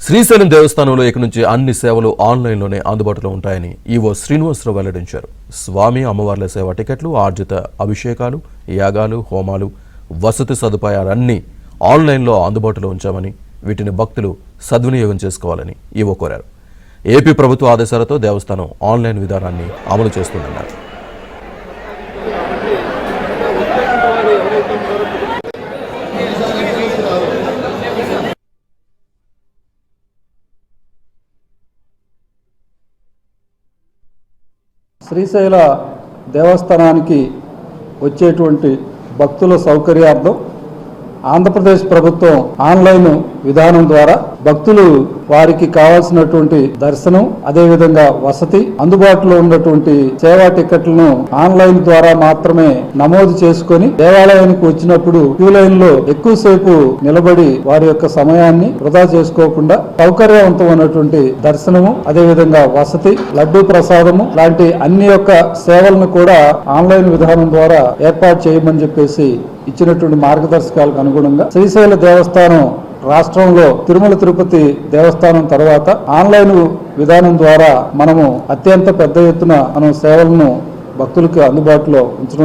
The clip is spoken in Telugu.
శ్రీశైలం దేవస్థానంలో ఇక నుంచి అన్ని సేవలు ఆన్లైన్లోనే అందుబాటులో ఉంటాయని ఈవో శ్రీనివాసరావు వెల్లడించారు. స్వామి అమ్మవార్ల సేవ టికెట్లు, ఆర్జిత అభిషేకాలు, యాగాలు, హోమాలు, వసతి సదుపాయాలన్నీ ఆన్లైన్లో అందుబాటులో ఉంచామని, వీటిని భక్తులు సద్వినియోగం చేసుకోవాలని ఈవో కోరారు. ఏపీ ప్రభుత్వ ఆదేశాలతో దేవస్థానం ఆన్లైన్ విధానాన్ని అమలు చేస్తుందన్నారు. శ్రీశైల దేవస్థానానికి వచ్చేటువంటి భక్తుల సౌకర్యార్థం ఆంధ్రప్రదేశ్ ప్రభుత్వం ఆన్లైన్ విధానం ద్వారా భక్తులు వారికి కావాల్సినటువంటి దర్శనం, అదేవిధంగా వసతి, అందుబాటులో ఉన్నటువంటి సేవా టికెట్లను ఆన్లైన్ ద్వారా మాత్రమే నమోదు చేసుకుని దేవాలయానికి వచ్చినప్పుడు క్యూ లైన్ లో ఎక్కువసేపు నిలబడి వారి యొక్క సమయాన్ని వృధా చేసుకోకుండా సౌకర్యవంతమైనటువంటి దర్శనము, అదేవిధంగా వసతి, లడ్డూ ప్రసాదము లాంటి అన్ని యొక్క సేవలను కూడా ఆన్లైన్ విధానం ద్వారా ఏర్పాటు చేయమని చెప్పేసి ఇచ్చినటువంటి మార్గదర్శకాలకు అనుగుణంగా శ్రీశైల దేవస్థానం రాష్ట్రంలో తిరుమల తిరుపతి దేవస్థానం తర్వాత ఆన్లైన్ విధానం ద్వారా మనము అత్యంత పెద్ద ఎత్తున మనం సేవలను భక్తులకు అందుబాటులో ఉంచడం